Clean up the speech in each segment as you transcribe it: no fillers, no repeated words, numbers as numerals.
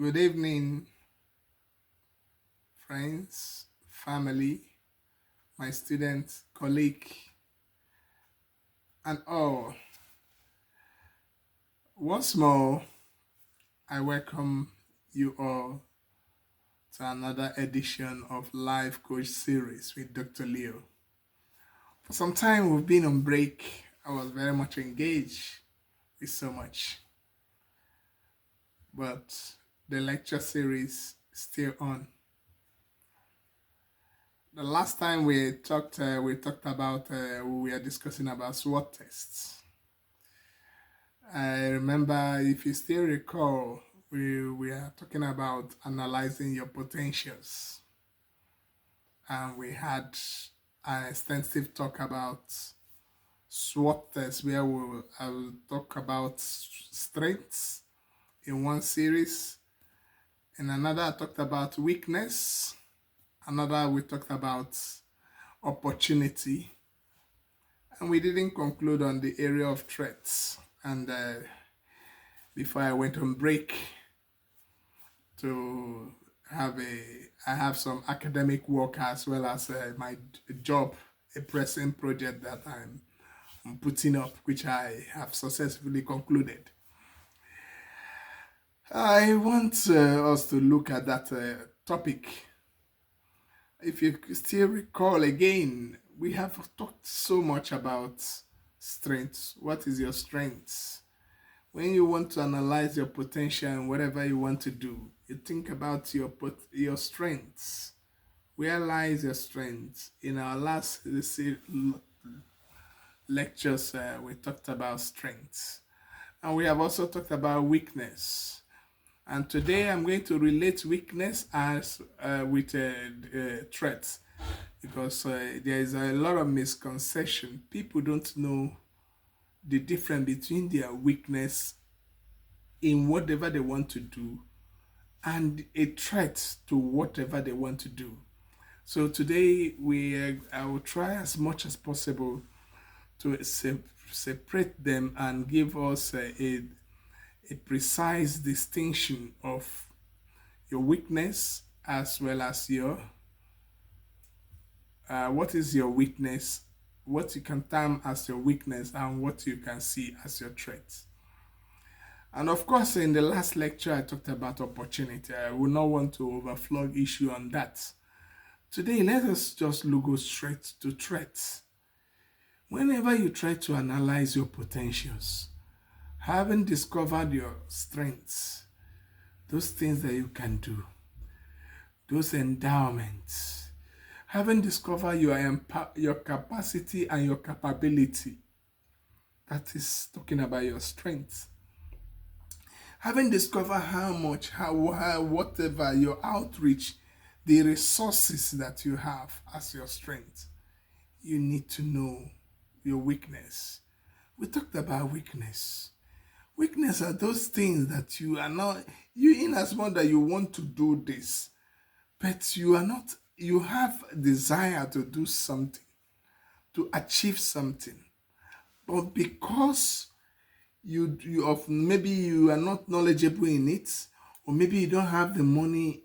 Good evening, friends, family, my students, colleague, and all. Once more, I welcome you all to another edition of Life Coach Series with Dr. Leo. For some time, we've been on break. I was very much engaged with so much, but the lecture series is still on. The last time we talked about we were discussing about SWOT tests. I remember, if you still recall, we are talking about analyzing your potentials, and we had an extensive talk about SWOT tests where I will talk about strengths in one series. In another, I talked about weakness. Another, we talked about opportunity. And we didn't conclude on the area of threats. And before I went on break to I have some academic work as well as my job, a pressing project that I'm putting up, which I have successfully concluded. I want us to look at that topic. If you still recall again, we have talked so much about strengths. What is your strengths? When you want to analyze your potential and whatever you want to do, you think about your strengths. Where lies your strengths? In our last lectures, we talked about strengths. And we have also talked about weakness. And today I'm going to relate weakness as with threats, because there is a lot of misconception. People don't know the difference between their weakness in whatever they want to do and a threat to whatever they want to do. So today I will try as much as possible to separate them and give us a precise distinction of your weakness as well as your what is your weakness, what you can term as your weakness, and what you can see as your threat. And of course, in the last lecture, I talked about opportunity. I will not want to overflow issue on that. Today, let us just go straight to threats. Whenever you try to analyze your potentials, having discovered your strengths, those things that you can do, those endowments, having discovered your capacity and your capability, that is talking about your strengths. Having discovered how much, whatever your outreach, the resources that you have as your strength, you need to know your weakness. We talked about weakness. Weakness are those things that you are not, in as much that you want to do this, but you are not, you have a desire to do something, to achieve something. But because maybe you are not knowledgeable in it, or maybe you don't have the money,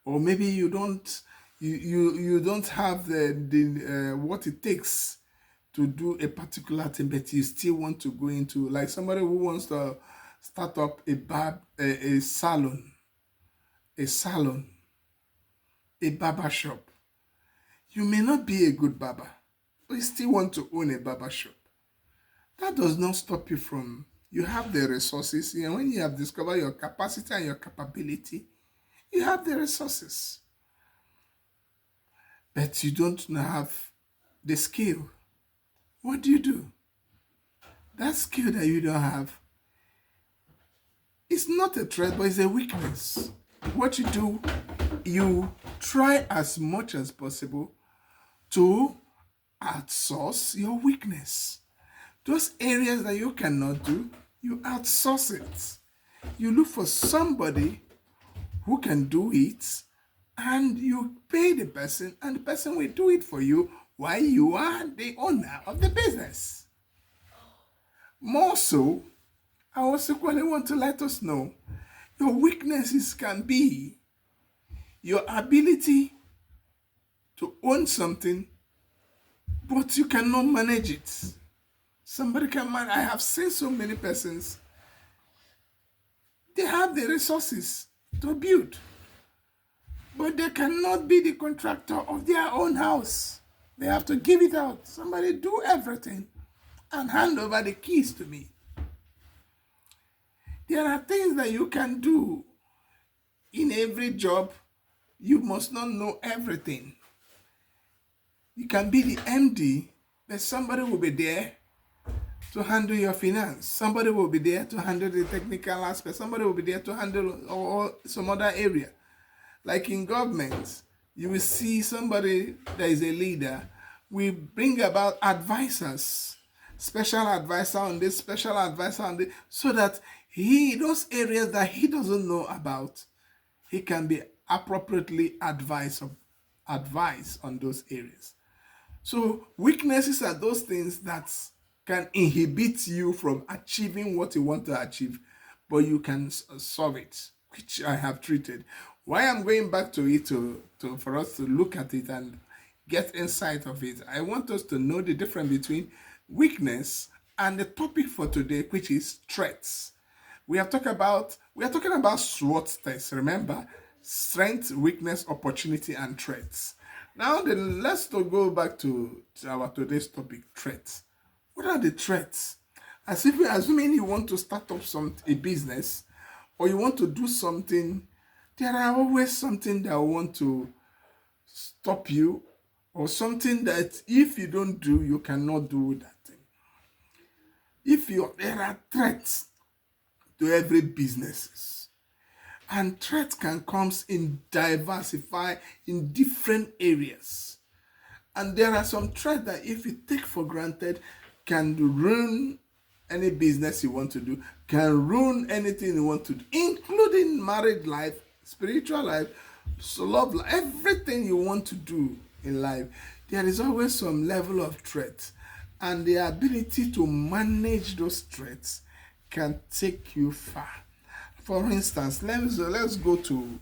or maybe you don't have the what it takes to do a particular thing, but you still want to go into, like somebody who wants to start up a salon, a barber shop. You may not be a good barber, but you still want to own a barber shop. That does not stop you from, you have the resources, and when you have discovered your capacity and your capability, you have the resources. But you don't have the skill. What do? That skill that you don't have is not a threat, but it's a weakness. What you do, you try as much as possible to outsource your weakness. Those areas that you cannot do, you outsource it. You look for somebody who can do it, and you pay the person, and the person will do it for you while you are the owner of the business. More so, I also equally want to let us know, Your weaknesses can be your ability to own something, but you cannot manage it. Somebody can manage. I have seen so many persons, they have the resources to build, but they cannot be the contractor of their own house. They have to give it out. Somebody do everything and hand over the keys to me. There are things that you can do in every job. You must not know everything. You can be the MD, but somebody will be there to handle your finance. Somebody will be there to handle the technical aspect. Somebody will be there to handle or some other area. Like in government, you will see somebody that is a leader. We bring about advisors, special advisor on this, special advisor on this, so that those areas that he doesn't know about, he can be appropriately advised on those areas. So weaknesses are those things that can inhibit you from achieving what you want to achieve, but you can solve it, which I have treated. Why I'm going back to it for us to look at it and get insight of it, I want us to know the difference between weakness and the topic for today, which is threats. We are talking about SWOT test. Remember, strength, weakness, opportunity, and threats. Now then, let's go back to our today's topic, threats. What are the threats? Assuming you want to start up a business, or you want to do something, there are always something that want to stop you, or something that if you don't do, you cannot do that thing. There are threats to every business, and threats can come in different areas. And there are some threats that if you take for granted can ruin any business you want to do, can ruin anything you want to do, including marriage life, spiritual life, love life, everything you want to do in life. There is always some level of threat, and the ability to manage those threats can take you far. For instance, let's go to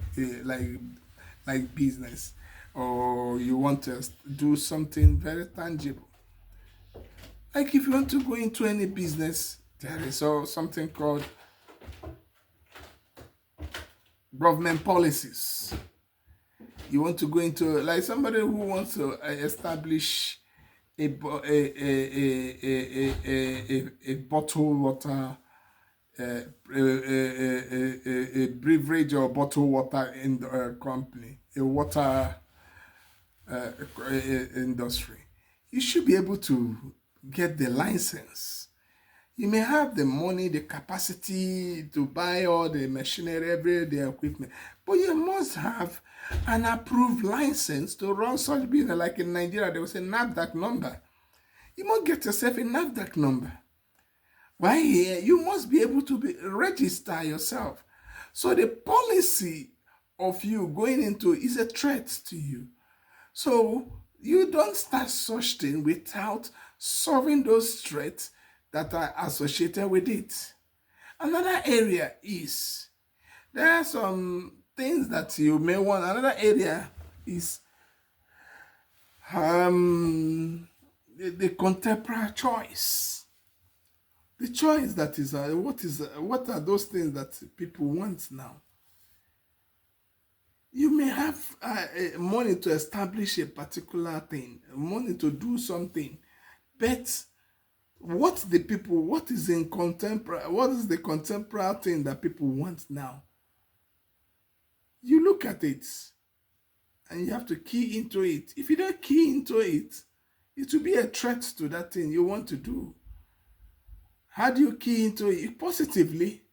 like business, or you want to do something very tangible. Like if you want to go into any business, there is something called government policies. You want to go into, like somebody who wants to establish a bottled water, a beverage or bottled water in the company, a water industry. You should be able to get the license. You may have the money, the capacity to buy all the machinery, the equipment, but you must have an approved license to run such business. Like in Nigeria, there was a NAFDAC number. You must get yourself a NAFDAC number. Why here? You must be able to register yourself. So the policy of you going into is a threat to you. So you don't start such thing without solving those threats that are associated with it. Another area is, there are some things that you may want. Another area is the contemporary choice. The choice that is, what are those things that people want now? You may have money to establish a particular thing, money to do something, but what is the contemporary thing that people want now? You look at it and you have to key into it. If you don't key into it, it will be a threat to that thing you want to do. How do you key into it? Positively.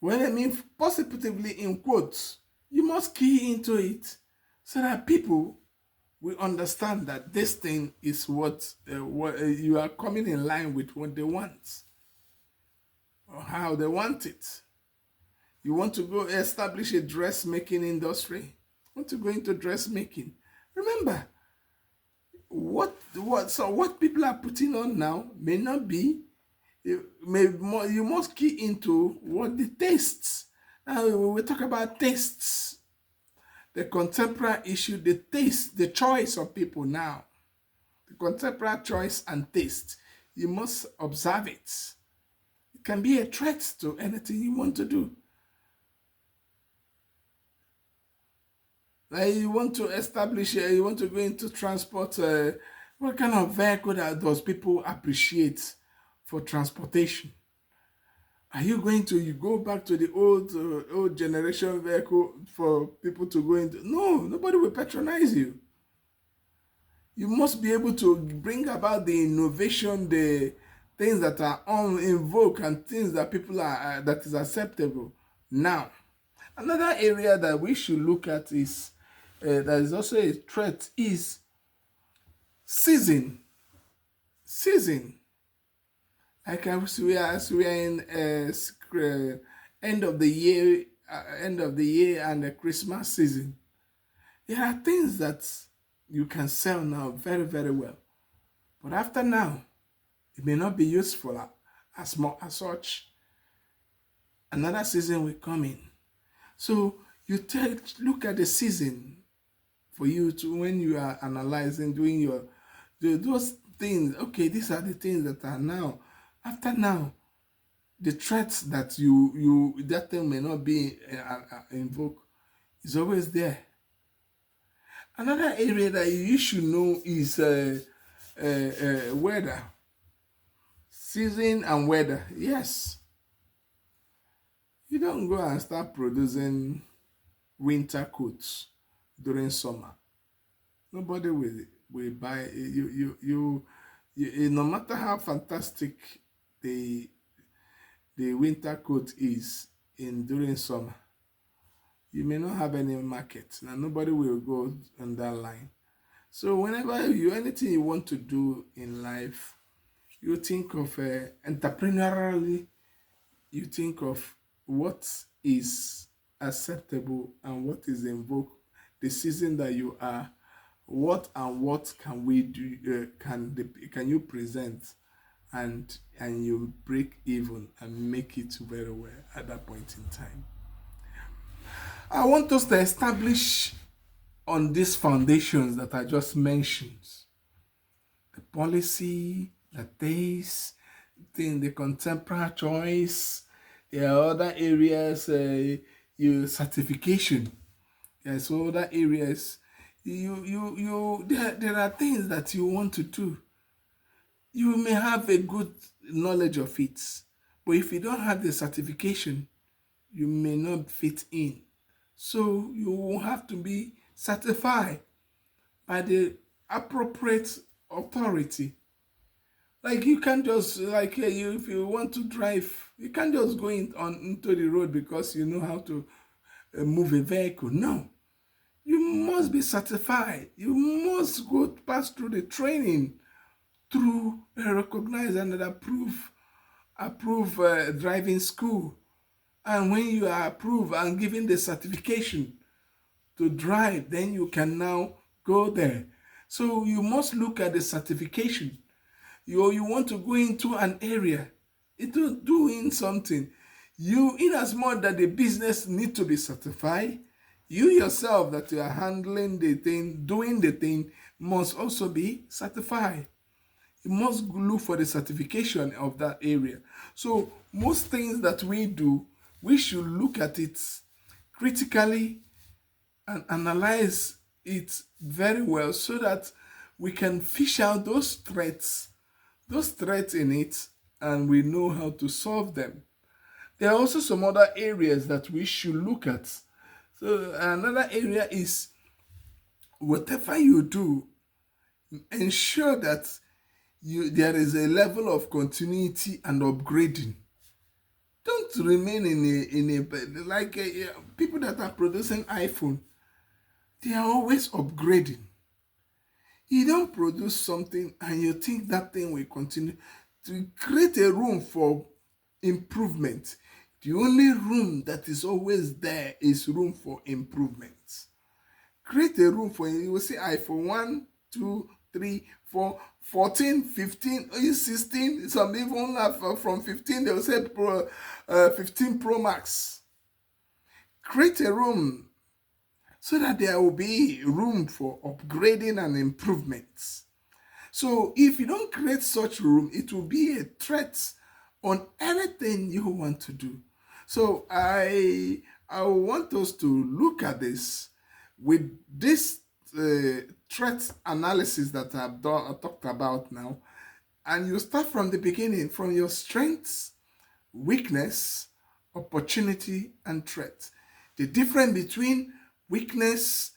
When I mean positively in quotes, you must key into it so that people will understand that this thing is what you are coming in line with what they want or how they want it. You want to go establish a dressmaking industry. You want to go into dressmaking. Remember, what people are putting on now may not be You must key into what the tastes. Now when we talk about tastes, the contemporary issue, the taste, the choice of people now, the contemporary choice and taste, you must observe it. It can be a threat to anything you want to do. Like you want to establish, you want to go into transport, what kind of vehicle that does people appreciate for transportation? Are you going to go back to the old generation vehicle for people to go into? No, nobody will patronize you. You must be able to bring about the innovation, the things that are on in vogue and things that people are that is acceptable now. Another area that we should look at is that is also a threat is season. Season. Like as we are in end of the year and the Christmas season. There are things that you can sell now very, very well, but after now, it may not be useful as such. Another season will come in, so you look at the season for you to when you are analyzing, doing those things. Okay, these are the things that are now. After now, the threats that that thing may not be invoked is always there. Another area that you should know is weather, season and weather. Yes, you don't go and start producing winter coats during summer. Nobody will buy you. No matter how fantastic the winter coat is during summer, you may not have any market. Now nobody will go on that line. So whenever anything you want to do in life, you think of entrepreneurially, you think of what is acceptable and what is in vogue, the season that you are, what can we do, can you present, and you break even and make it very well at that point in time. I want us to establish on these foundations that I just mentioned, the policy, the taste, the contemporary choice. There are other areas, your certification. There's other areas. There are things that you want to do. You may have a good knowledge of it, but if you don't have the certification, you may not fit in. So you will have to be certified by the appropriate authority. Like you can't just if you want to drive, you can't just go into the road because you know how to move a vehicle. No, you must be certified. You must go pass through the training through a recognized and approved driving school. And when you are approved and given the certification to drive, then you can now go there. So you must look at the certification. You want to go into an area, into doing something. In as much that the business need to be certified, you yourself that you are handling the thing, doing the thing, must also be certified. You must look for the certification of that area. So most things that we do, we should look at it critically and analyze it very well so that we can fish out those threats in it, and we know how to solve them. There are also some other areas that we should look at. So another area is whatever you do, ensure that there is a level of continuity and upgrading. Don't remain people that are producing iPhone. They are always upgrading. You don't produce something and you think that thing will continue. To create a room for improvement. The only room that is always there is room for improvement. Create a room for, you will see iPhone 1, 2, 3, 4, 14, 15, 16. Some even have from 15, they will say 15 Pro Max. Create a room so that there will be room for upgrading and improvements. So if you don't create such room, it will be a threat on anything you want to do. So I want us to look at this with this threat analysis that I talked about now, and you start from the beginning, from your strengths, weakness, opportunity, and threat. The difference between weakness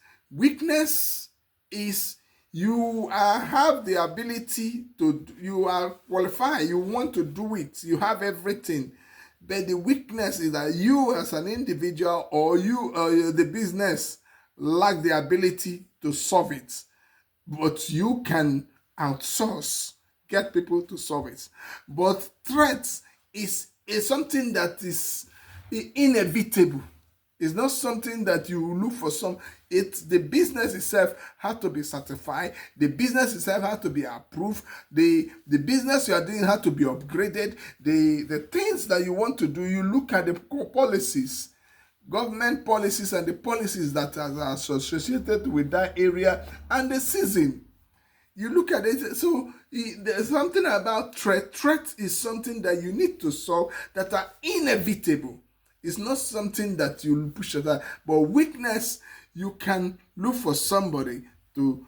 is you have the ability to, you are qualified, you want to do it, you have everything. But the weakness is that you as an individual or you or the business lack the ability to solve it. But you can outsource, get people to solve it. But threats is something that is inevitable. It's not something that you look for some. It's the business itself has to be certified. The business itself has to be approved. The business you are doing has to be upgraded. The things that you want to do, you look at the policies, government policies, and the policies that are associated with that area and the season. You look at it, so there's something about threat. Threat is something that you need to solve that are inevitable. It's not something that you push aside. But weakness, you can look for somebody to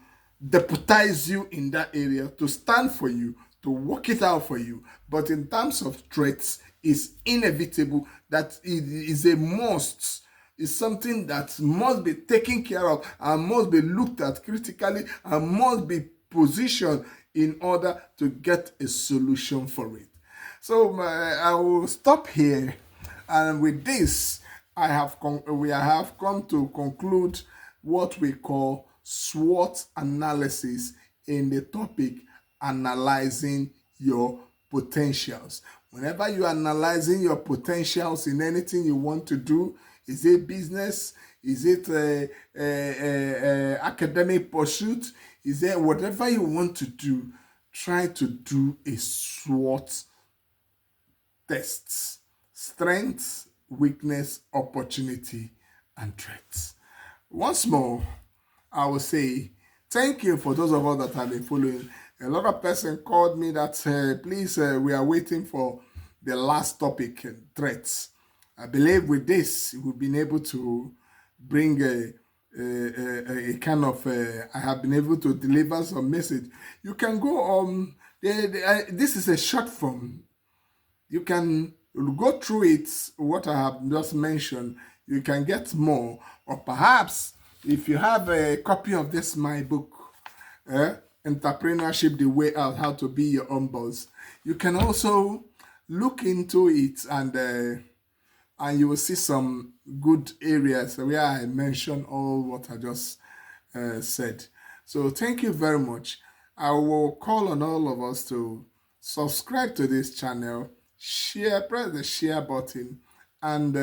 deputize you in that area, to stand for you, to work it out for you. But in terms of threats, it's inevitable, that it is a must. Is something that must be taken care of and must be looked at critically and must be positioned in order to get a solution for it. So I will stop here, and with this, we have come to conclude what we call SWOT analysis in the topic analyzing your potentials. Whenever you're analyzing your potentials in anything you want to do, is it business? Is it academic pursuit? Is it whatever you want to do? Try to do a SWOT test: strengths, weakness, opportunity, and threats. Once more, I will say thank you for those of us that have been following. A lot of person called me that please, we are waiting for the last topic, threats. I believe with this we've been able to bring a kind of I have been able to deliver some message. You can go on. This is a short form. You can go through it, what I have just mentioned. You can get more, or perhaps if you have a copy of this my book, Entrepreneurship: The Way Out, How to Be Your Own Boss, you can also look into it, and you will see some good areas where I mentioned all what I just said. So thank you very much. I will call on all of us to subscribe to this channel, share, press the share button, and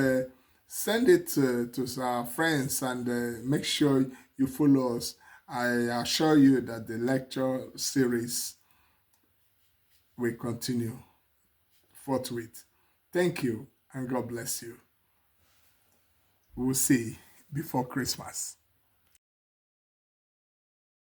send it to our friends, and make sure you follow us. I assure you that the lecture series will continue forthwith. Thank you, and God bless you. We'll see before Christmas.